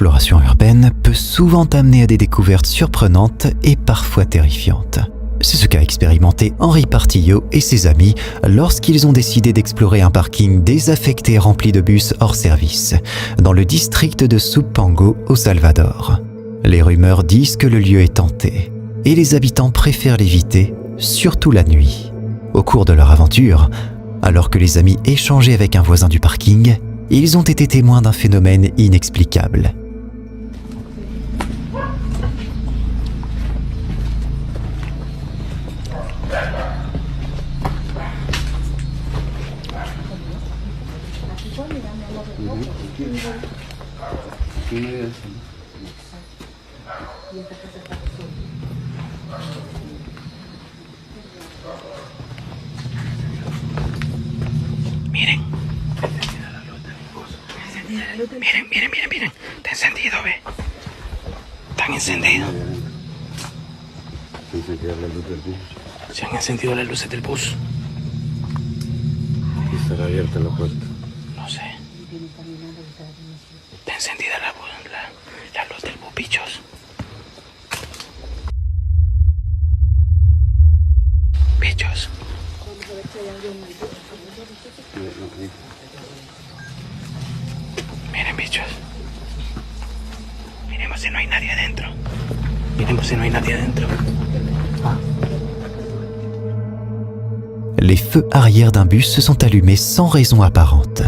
L'exploration urbaine peut souvent amener à des découvertes surprenantes et parfois terrifiantes. C'est ce qu'a expérimenté Henri Partillo et ses amis lorsqu'ils ont décidé d'explorer un parking désaffecté rempli de bus hors service, dans le district de Supango au Salvador. Les rumeurs disent que le lieu est hanté, et les habitants préfèrent l'éviter, surtout la nuit. Au cours de leur aventure, alors que les amis échangeaient avec un voisin du parking, ils ont été témoins d'un phénomène inexplicable. Miren. Miren. Está encendido, ve. Están encendidos. Se han encendido las luces del bus. ¿Estará abierta la puerta? No sé. Está encendida la luz del bus, bichos. Bichos. Miren, bichos. Miremos si no hay nadie adentro. Les feux arrière d'un bus se sont allumés sans raison apparente.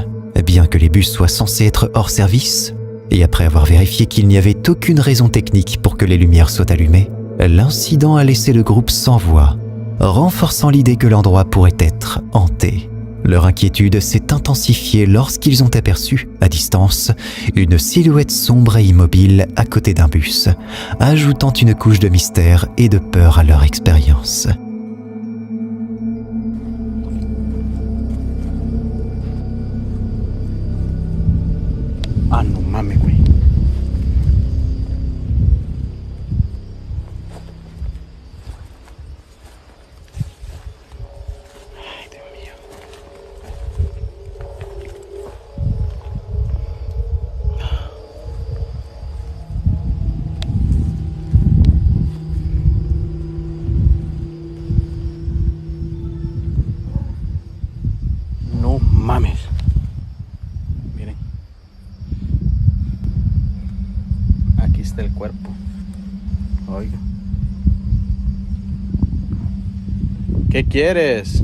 Bien que les bus soient censés être hors service, et après avoir vérifié qu'il n'y avait aucune raison technique pour que les lumières soient allumées, l'incident a laissé le groupe sans voix, renforçant l'idée que l'endroit pourrait être hanté. Leur inquiétude s'est intensifiée lorsqu'ils ont aperçu, à distance, une silhouette sombre et immobile à côté d'un bus, ajoutant une couche de mystère et de peur à leur expérience. Ah, no mames, güey. Ay, Dios mío. No mames. Miren. Aquí está el cuerpo. Oiga. ¿Qué quieres?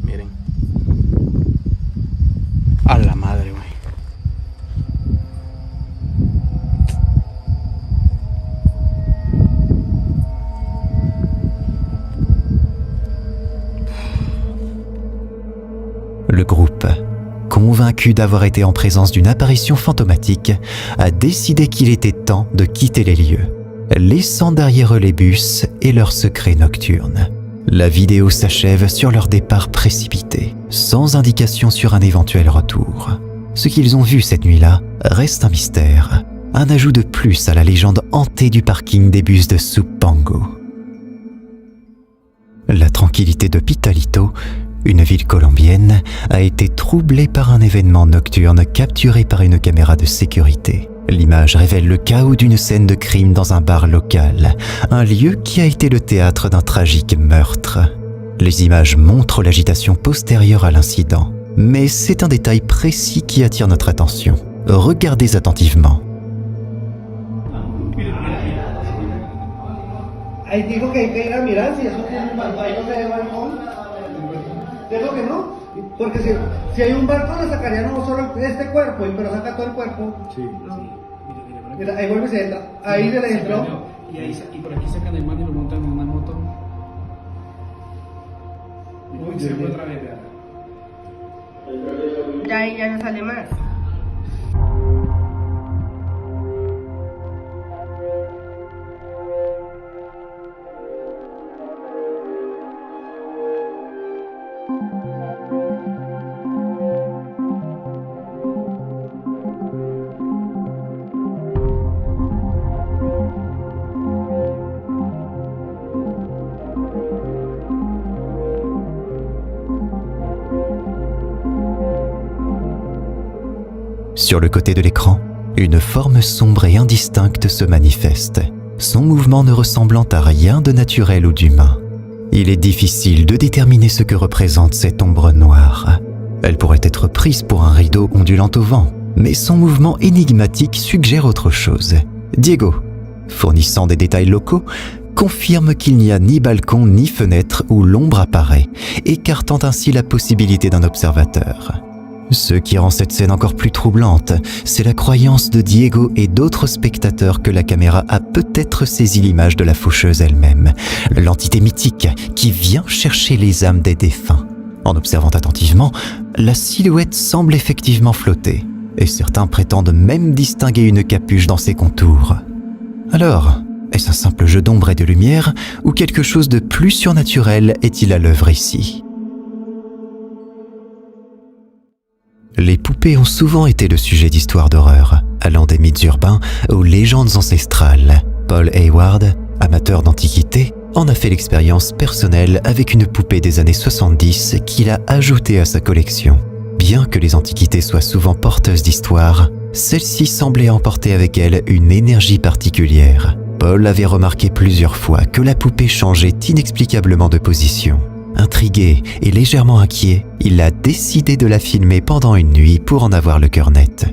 Miren. A la madre, güey. Le groupe, convaincu d'avoir été en présence d'une apparition fantomatique, a décidé qu'il était temps de quitter les lieux, laissant derrière eux les bus et leurs secrets nocturnes. La vidéo s'achève sur leur départ précipité, sans indication sur un éventuel retour. Ce qu'ils ont vu cette nuit-là reste un mystère, un ajout de plus à la légende hantée du parking des bus de Supango. La tranquillité de Pitalito, une ville colombienne, a été troublée par un événement nocturne capturé par une caméra de sécurité. L'image révèle le chaos d'une scène de crime dans un bar local, un lieu qui a été le théâtre d'un tragique meurtre. Les images montrent l'agitation postérieure à l'incident, mais c'est un détail précis qui attire notre attention. Regardez attentivement. Ahí dijo que hay que ir a mirar si eso tiene un balcón, ahí no se ve balcón. Digo que no, porque si hay un balcón le sacaría no solo este cuerpo, pero saca todo el cuerpo. Sí. Mira, ahí vuelve y se entra. Ahí se le entró. Y por aquí sacan el man y lo montan en una moto. Uy, se fue otra vez, Ya ahí ya no sale más. Sur le côté de l'écran, une forme sombre et indistincte se manifeste, son mouvement ne ressemblant à rien de naturel ou d'humain. Il est difficile de déterminer ce que représente cette ombre noire. Elle pourrait être prise pour un rideau ondulant au vent, mais son mouvement énigmatique suggère autre chose. Diego, fournissant des détails locaux, confirme qu'il n'y a ni balcon ni fenêtre où l'ombre apparaît, écartant ainsi la possibilité d'un observateur. Ce qui rend cette scène encore plus troublante, c'est la croyance de Diego et d'autres spectateurs que la caméra a peut-être saisi l'image de la faucheuse elle-même, l'entité mythique qui vient chercher les âmes des défunts. En observant attentivement, la silhouette semble effectivement flotter, et certains prétendent même distinguer une capuche dans ses contours. Alors, est-ce un simple jeu d'ombre et de lumière, ou quelque chose de plus surnaturel est-il à l'œuvre ici ? Les poupées ont souvent été le sujet d'histoires d'horreur, allant des mythes urbains aux légendes ancestrales. Paul Hayward, amateur d'antiquité, en a fait l'expérience personnelle avec une poupée des années 70 qu'il a ajoutée à sa collection. Bien que les antiquités soient souvent porteuses d'histoire, celle-ci semblait emporter avec elle une énergie particulière. Paul avait remarqué plusieurs fois que la poupée changeait inexplicablement de position. Intrigué et légèrement inquiet, il a décidé de la filmer pendant une nuit pour en avoir le cœur net.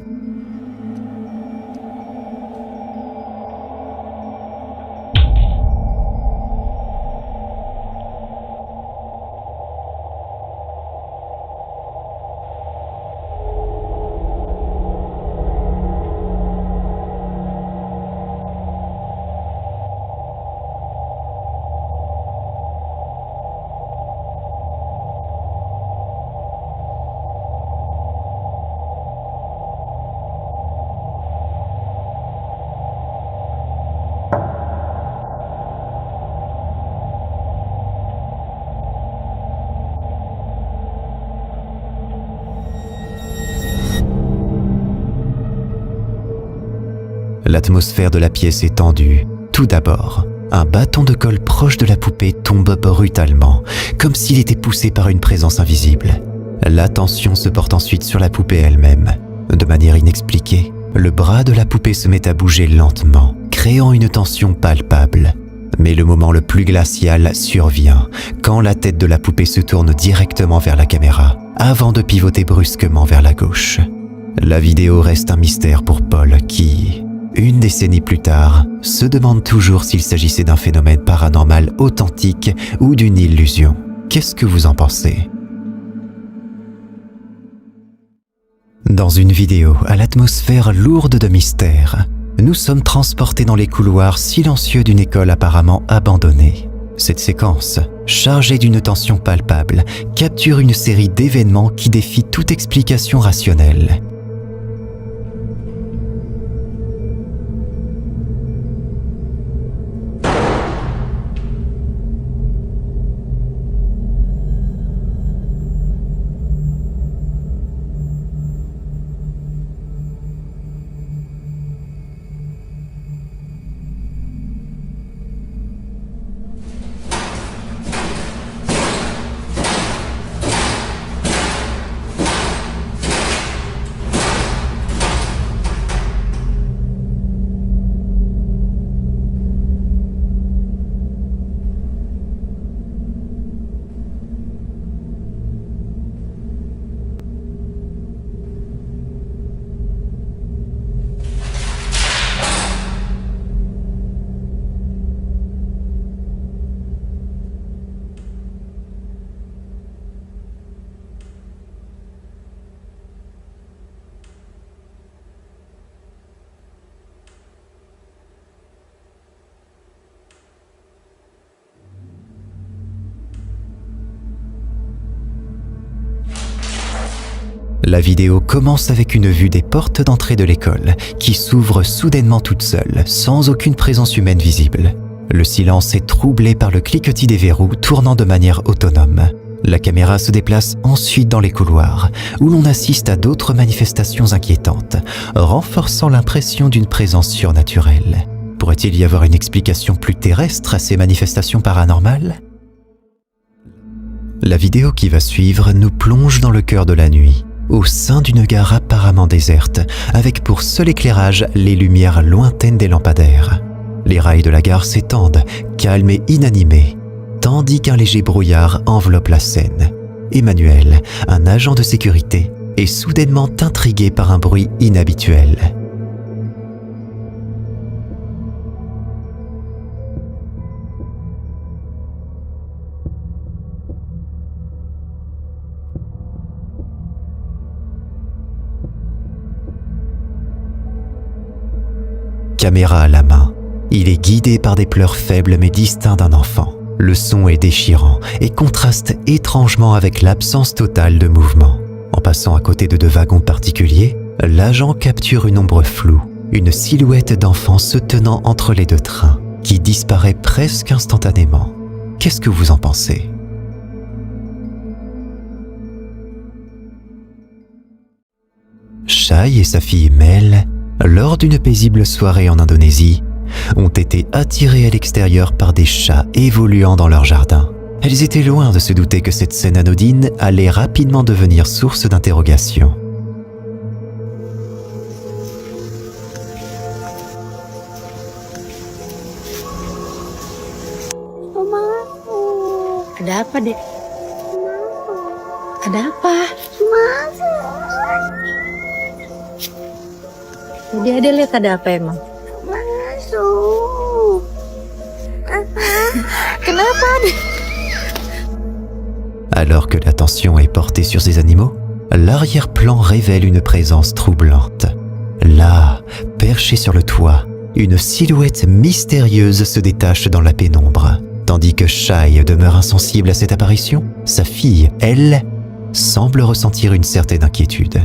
L'atmosphère de la pièce est tendue. Tout d'abord, un bâton de colle proche de la poupée tombe brutalement, comme s'il était poussé par une présence invisible. L'attention se porte ensuite sur la poupée elle-même. De manière inexpliquée, le bras de la poupée se met à bouger lentement, créant une tension palpable. Mais le moment le plus glacial survient, quand la tête de la poupée se tourne directement vers la caméra, avant de pivoter brusquement vers la gauche. La vidéo reste un mystère pour Paul qui, une décennie plus tard, se demande toujours s'il s'agissait d'un phénomène paranormal authentique ou d'une illusion. Qu'est-ce que vous en pensez ? Dans une vidéo à l'atmosphère lourde de mystère, nous sommes transportés dans les couloirs silencieux d'une école apparemment abandonnée. Cette séquence, chargée d'une tension palpable, capture une série d'événements qui défient toute explication rationnelle. La vidéo commence avec une vue des portes d'entrée de l'école, qui s'ouvrent soudainement toutes seules, sans aucune présence humaine visible. Le silence est troublé par le cliquetis des verrous tournant de manière autonome. La caméra se déplace ensuite dans les couloirs, où l'on assiste à d'autres manifestations inquiétantes, renforçant l'impression d'une présence surnaturelle. Pourrait-il y avoir une explication plus terrestre à ces manifestations paranormales ? La vidéo qui va suivre nous plonge dans le cœur de la nuit. au sein d'une gare apparemment déserte, avec pour seul éclairage les lumières lointaines des lampadaires. Les rails de la gare s'étendent, calmes et inanimés, tandis qu'un léger brouillard enveloppe la scène. Emmanuel, un agent de sécurité, est soudainement intrigué par un bruit inhabituel. Caméra à la main, il est guidé par des pleurs faibles mais distincts d'un enfant. Le son est déchirant et contraste étrangement avec l'absence totale de mouvement. En passant à côté de deux wagons particuliers, l'agent capture une ombre floue, une silhouette d'enfant se tenant entre les deux trains, qui disparaît presque instantanément. Qu'est-ce que vous en pensez ? Shai et sa fille Mel, lors d'une paisible soirée en Indonésie, ont été attirés à l'extérieur par des chats évoluant dans leur jardin. Elles étaient loin de se douter que cette scène anodine allait rapidement devenir source d'interrogation. Ada apa, Dek? Ada apa? Jadi Ade lihat ada apa emang? Masuk. Kenapa, Dek? Alors que l'attention est portée sur ces animaux, l'arrière-plan révèle une présence troublante. Là, perchée sur le toit, une silhouette mystérieuse se détache dans la pénombre. Tandis que Shai demeure insensible à cette apparition, sa fille, elle, semble ressentir une certaine inquiétude.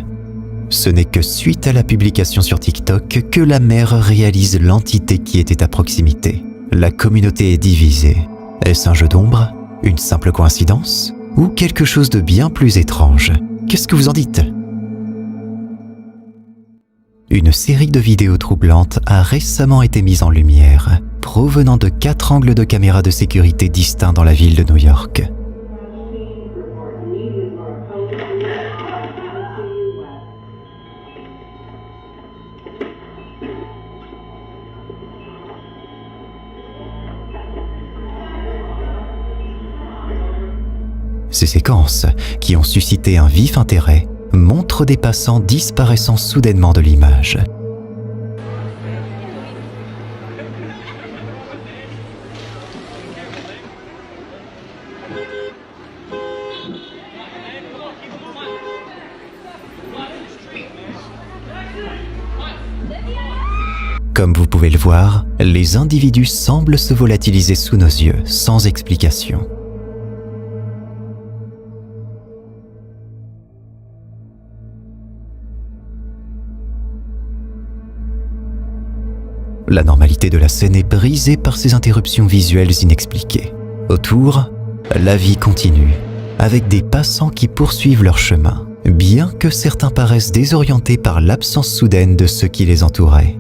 Ce n'est que suite à la publication sur TikTok que la mère réalise l'entité qui était à proximité. La communauté est divisée. Est-ce un jeu d'ombre ? Une simple coïncidence ? Ou quelque chose de bien plus étrange ? Qu'est-ce que vous en dites ? Une série de vidéos troublantes a récemment été mise en lumière, provenant de 4 angles de caméras de sécurité distincts dans la ville de New York. Ces séquences, qui ont suscité un vif intérêt, montrent des passants disparaissant soudainement de l'image. Comme vous pouvez le voir, les individus semblent se volatiliser sous nos yeux, sans explication. La normalité de la scène est brisée par ces interruptions visuelles inexpliquées. Autour, la vie continue, avec des passants qui poursuivent leur chemin, bien que certains paraissent désorientés par l'absence soudaine de ceux qui les entouraient.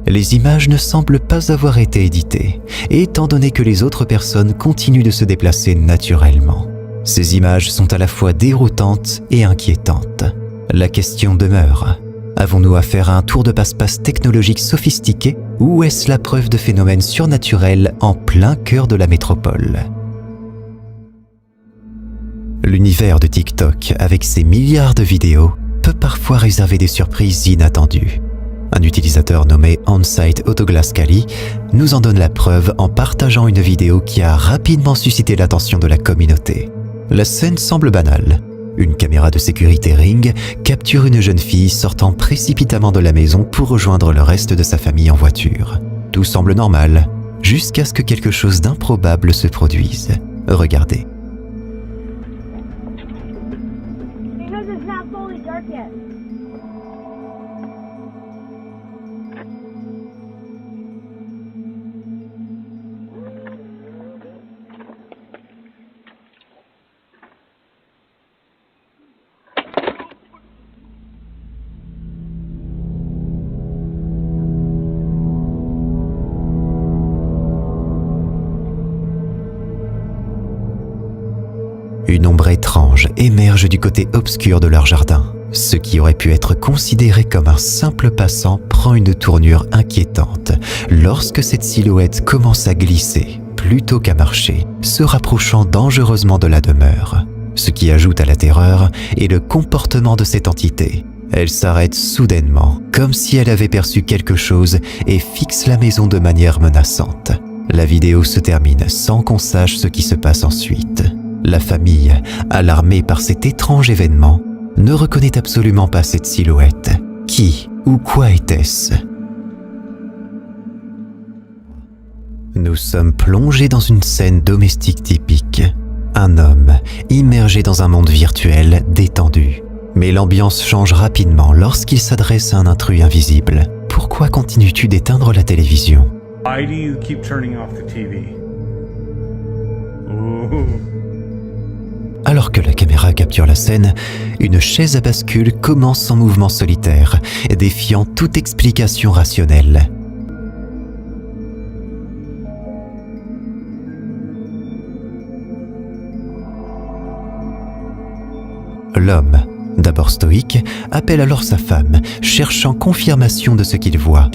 Les images ne semblent pas avoir été éditées, étant donné que les autres personnes continuent de se déplacer naturellement. Ces images sont à la fois déroutantes et inquiétantes. La question demeure. Avons-nous affaire à un tour de passe-passe technologique sophistiqué ou est-ce la preuve de phénomènes surnaturels en plein cœur de la métropole ? L'univers de TikTok, avec ses milliards de vidéos, peut parfois réserver des surprises inattendues. Un utilisateur nommé Onsite Autoglaskali nous en donne la preuve en partageant une vidéo qui a rapidement suscité l'attention de la communauté. La scène semble banale. Une caméra de sécurité Ring capture une jeune fille sortant précipitamment de la maison pour rejoindre le reste de sa famille en voiture. Tout semble normal, jusqu'à ce que quelque chose d'improbable se produise. Regardez. Because it's not fully dark yet. Une ombre étrange émerge du côté obscur de leur jardin. Ce qui aurait pu être considéré comme un simple passant prend une tournure inquiétante lorsque cette silhouette commence à glisser plutôt qu'à marcher, se rapprochant dangereusement de la demeure. Ce qui ajoute à la terreur est le comportement de cette entité. Elle s'arrête soudainement, comme si elle avait perçu quelque chose et fixe la maison de manière menaçante. La vidéo se termine sans qu'on sache ce qui se passe ensuite. La famille, alarmée par cet étrange événement, ne reconnaît absolument pas cette silhouette. Qui ou quoi était-ce ? Nous sommes plongés dans une scène domestique typique. Un homme, immergé dans un monde virtuel détendu. Mais l'ambiance change rapidement lorsqu'il s'adresse à un intrus invisible. Pourquoi continues-tu d'éteindre la télévision ? Why do you keep turning off the TV? Ooh. Alors que la caméra capture la scène, une chaise à bascule commence en mouvement solitaire, défiant toute explication rationnelle. L'homme, d'abord stoïque, appelle alors sa femme, cherchant confirmation de ce qu'il voit.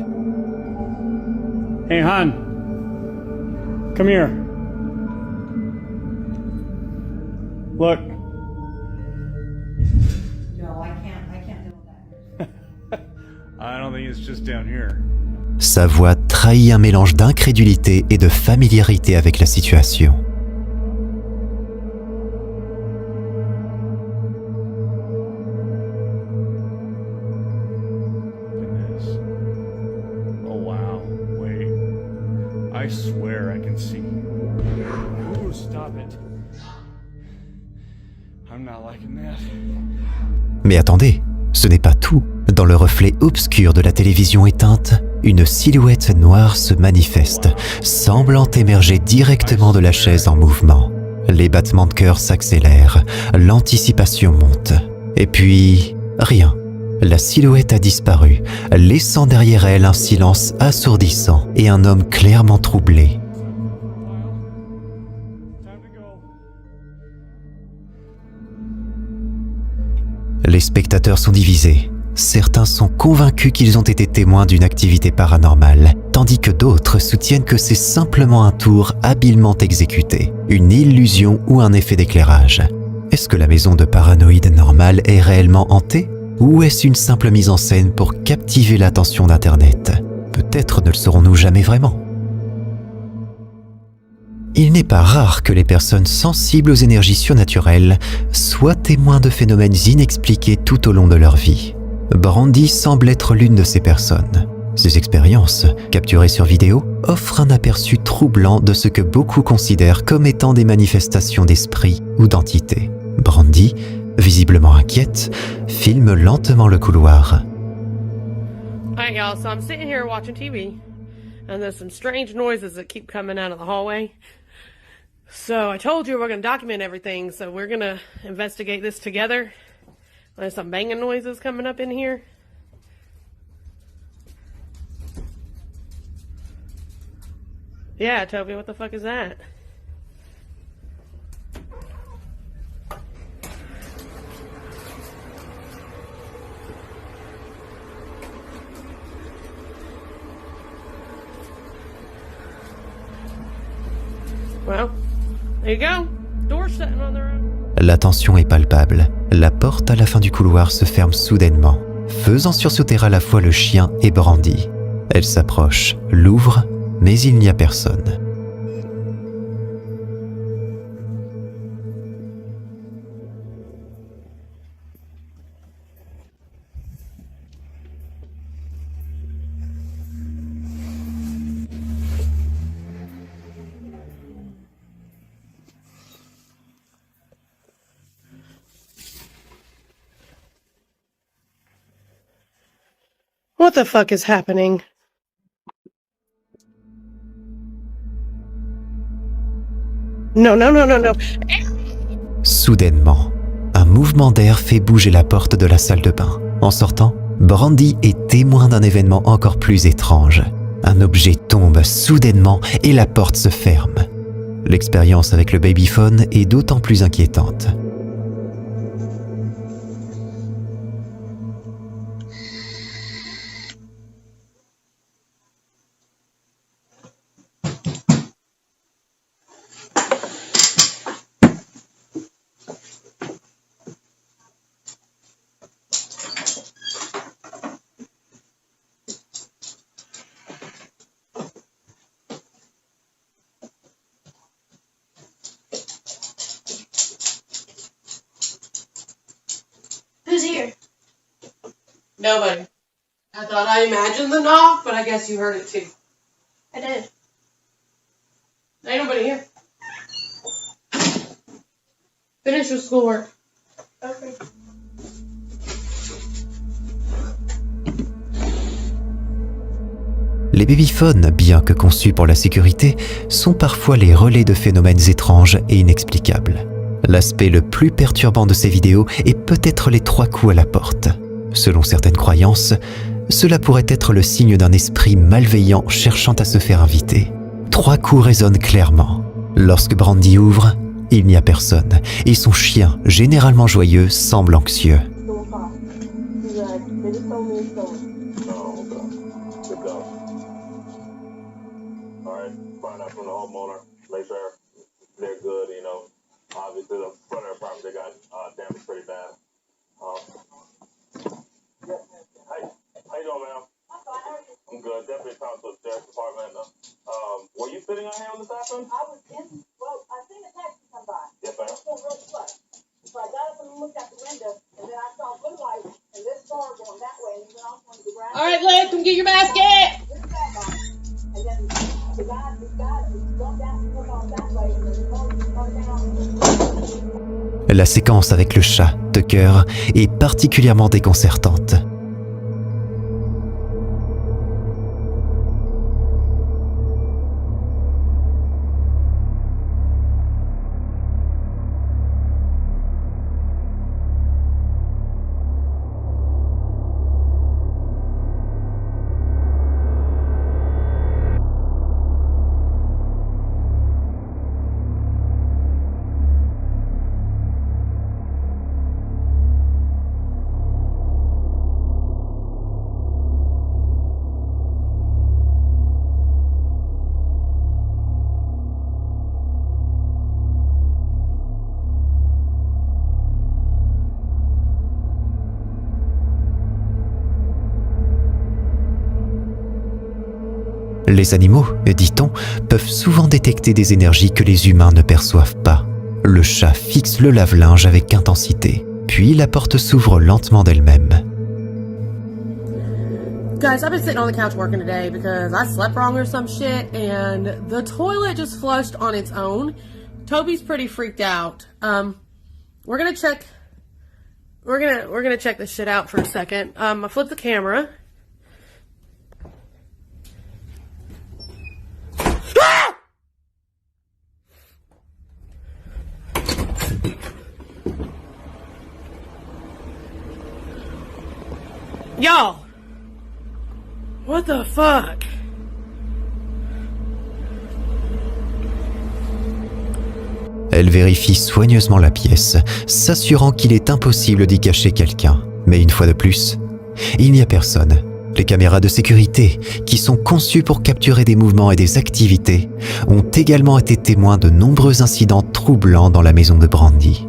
Hey, hon. Come here. Look. No, I can't deal with that. I don't think it's just down here. Sa voix trahit un mélange d'incrédulité et de familiarité avec la situation. Oh wow. Wait. I swear I can see. Ooh, stop it. I'm not liking that. Mais attendez, ce n'est pas tout. Dans le reflet obscur de la télévision éteinte, une silhouette noire se manifeste, semblant émerger directement de la chaise en mouvement. Les battements de cœur s'accélèrent, l'anticipation monte. Et puis, rien. La silhouette a disparu, laissant derrière elle un silence assourdissant et un homme clairement troublé. Les spectateurs sont divisés. Certains sont convaincus qu'ils ont été témoins d'une activité paranormale, tandis que d'autres soutiennent que c'est simplement un tour habilement exécuté, une illusion ou un effet d'éclairage. Est-ce que la maison de paranoïde normale est réellement hantée ? Ou est-ce une simple mise en scène pour captiver l'attention d'Internet ? Peut-être ne le saurons-nous jamais vraiment. Il n'est pas rare que les personnes sensibles aux énergies surnaturelles soient témoins de phénomènes inexpliqués tout au long de leur vie. Brandy semble être l'une de ces personnes. Ces expériences, capturées sur vidéo, offrent un aperçu troublant de ce que beaucoup considèrent comme étant des manifestations d'esprit ou d'entités. Brandy, visiblement inquiète, filme lentement le couloir. Alright y'all, so I'm sitting here watching TV, and there's some strange noises that keep coming out of the hallway. So I told you we're going to document everything, so we're going to investigate this together. There's some banging noises coming up in here. Yeah, Toby, what the fuck is that? Well, there you go. Door's shutting on their own. La tension est palpable. La porte à la fin du couloir se ferme soudainement, faisant sursauter à la fois le chien et Brandy. Elle s'approche, l'ouvre, mais il n'y a personne. What the fuck is happening? No. Soudainement, un mouvement d'air fait bouger la porte de la salle de bain. En sortant, Brandy est témoin d'un événement encore plus étrange. Un objet tombe soudainement et la porte se ferme. L'expérience avec le babyphone est d'autant plus inquiétante. Who's here? Nobody. I thought I imagined the knock, but I guess you heard it too. I did. Ain't nobody here. Finish your schoolwork. Okay. Les babyphones, bien que conçus pour la sécurité, sont parfois les relais de phénomènes étranges et inexplicables. L'aspect le plus perturbant de ces vidéos est peut-être les 3 coups à la porte. Selon certaines croyances, cela pourrait être le signe d'un esprit malveillant cherchant à se faire inviter. 3 coups résonnent clairement. Lorsque Brandy ouvre, il n'y a personne et son chien, généralement joyeux, semble anxieux. Obviously, the front of the property got damaged pretty bad. How you doing, ma'am? I'm good. Definitely talked to the sheriff's department. Were you sitting out here on the bathroom? I was in, well, I seen a taxi come by. Yes, ma'am. It was real slow. So I got up and looked out the window, and then I saw blue light and this car going that way, and he went off onto the ground. All right, Lev, come get your basket. This guy got it. And then the guy jumped out and went on that way, and then the car just turned down. La séquence avec le chat, Tucker, est particulièrement déconcertante. Les animaux, dit-on, peuvent souvent détecter des énergies que les humains ne perçoivent pas. Le chat fixe le lave-linge avec intensité, puis la porte s'ouvre lentement d'elle-même. Guys, I've been sitting on the couch working today because I slept wrong or some shit, and the toilet just flushed on its own. Toby's pretty freaked out. We're gonna check this shit out for a second. I flipped the camera. Y'all, what the fuck? Elle vérifie soigneusement la pièce, s'assurant qu'il est impossible d'y cacher quelqu'un. Mais une fois de plus, il n'y a personne. Les caméras de sécurité, qui sont conçues pour capturer des mouvements et des activités, ont également été témoins de nombreux incidents troublants dans la maison de Brandy.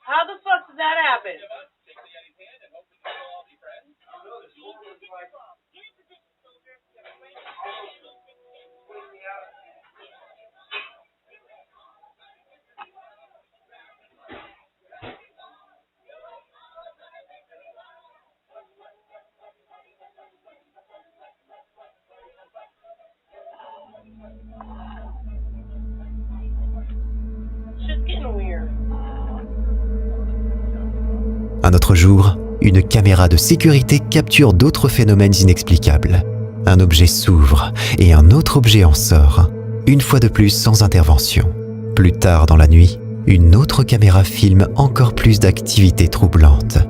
How the fuck did that happen? Un autre jour, une caméra de sécurité capture d'autres phénomènes inexplicables. Un objet s'ouvre et un autre objet en sort, une fois de plus sans intervention. Plus tard dans la nuit, une autre caméra filme encore plus d'activités troublantes.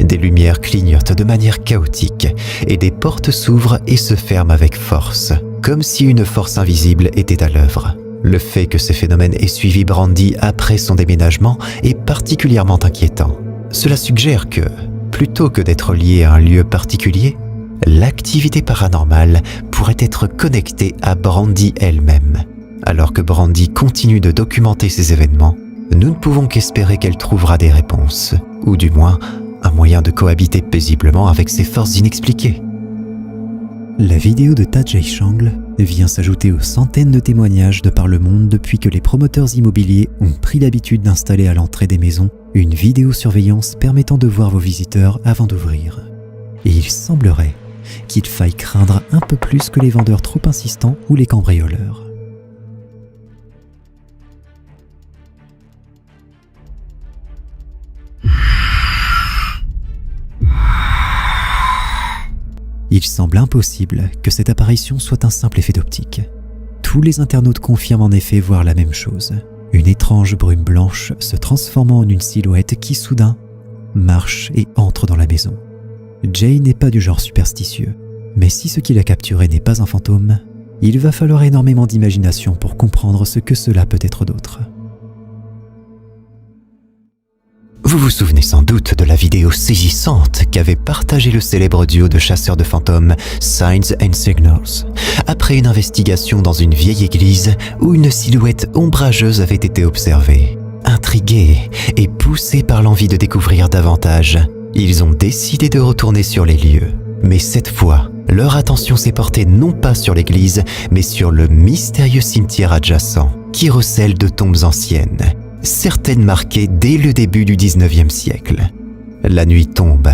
Des lumières clignotent de manière chaotique et des portes s'ouvrent et se ferment avec force, comme si une force invisible était à l'œuvre. Le fait que ces phénomènes aient suivi Brandy après son déménagement est particulièrement inquiétant. Cela suggère que, plutôt que d'être lié à un lieu particulier, l'activité paranormale pourrait être connectée à Brandy elle-même. Alors que Brandy continue de documenter ces événements, nous ne pouvons qu'espérer qu'elle trouvera des réponses, ou du moins un moyen de cohabiter paisiblement avec ces forces inexpliquées. La vidéo de Tajay Changle vient s'ajouter aux centaines de témoignages de par le monde depuis que les promoteurs immobiliers ont pris l'habitude d'installer à l'entrée des maisons une vidéosurveillance permettant de voir vos visiteurs avant d'ouvrir. Et il semblerait qu'il faille craindre un peu plus que les vendeurs trop insistants ou les cambrioleurs. Il semble impossible que cette apparition soit un simple effet d'optique. Tous les internautes confirment en effet voir la même chose. Une étrange brume blanche se transformant en une silhouette qui soudain marche et entre dans la maison. Jay n'est pas du genre superstitieux, mais si ce qu'il a capturé n'est pas un fantôme, il va falloir énormément d'imagination pour comprendre ce que cela peut être d'autre. Vous vous souvenez sans doute de la vidéo saisissante qu'avait partagée le célèbre duo de chasseurs de fantômes Signs and Signals, après une investigation dans une vieille église où une silhouette ombrageuse avait été observée. Intrigués et poussés par l'envie de découvrir davantage, ils ont décidé de retourner sur les lieux. Mais cette fois, leur attention s'est portée non pas sur l'église, mais sur le mystérieux cimetière adjacent, qui recèle de tombes anciennes, certaines marquées dès le début du 19e siècle. La nuit tombe,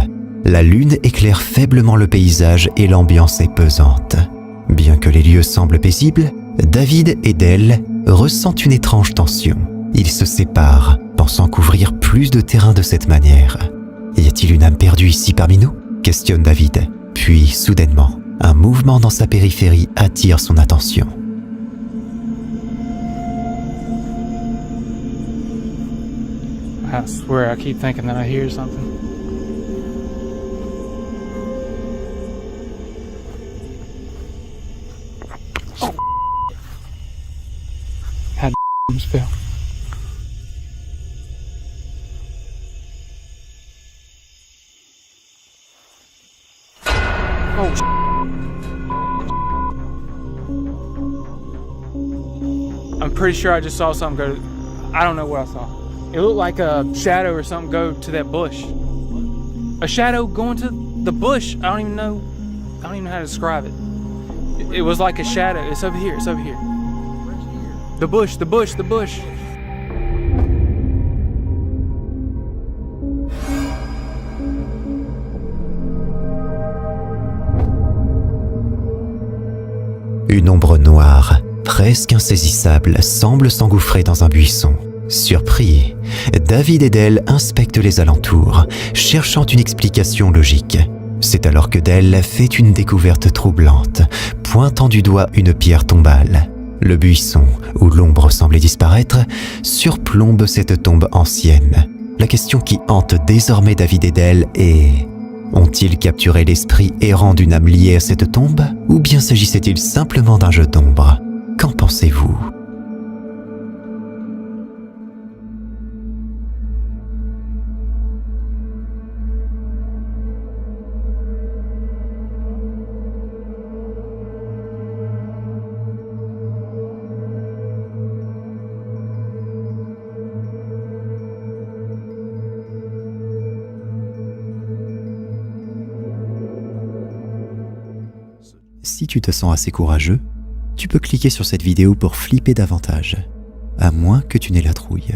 la lune éclaire faiblement le paysage et l'ambiance est pesante. Bien que les lieux semblent paisibles, David et Dell ressentent une étrange tension. Ils se séparent, pensant couvrir plus de terrain de cette manière. Y a-t-il une âme perdue ici parmi nous ? Questionne David. Puis, soudainement, un mouvement dans sa périphérie attire son attention. I swear I keep thinking that I hear something. Oh. Had spell. Oh. I'm pretty sure I just saw something go. I don't know what I saw. It looked like a shadow or something go to that bush. A shadow going to the bush. I don't even know how to describe it. It was like a shadow. It's over here. It's over here. The bush. Une ombre noire, presque insaisissable, semble s'engouffrer dans un buisson. Surpris, David et Dell inspectent les alentours, cherchant une explication logique. C'est alors que Dell fait une découverte troublante, pointant du doigt une pierre tombale. Le buisson, où l'ombre semblait disparaître, surplombe cette tombe ancienne. La question qui hante désormais David et Dell est: ont-ils capturé l'esprit errant d'une âme liée à cette tombe ? Ou bien s'agissait-il simplement d'un jeu d'ombre ? Qu'en pensez-vous ? Si tu te sens assez courageux, tu peux cliquer sur cette vidéo pour flipper davantage, à moins que tu n'aies la trouille.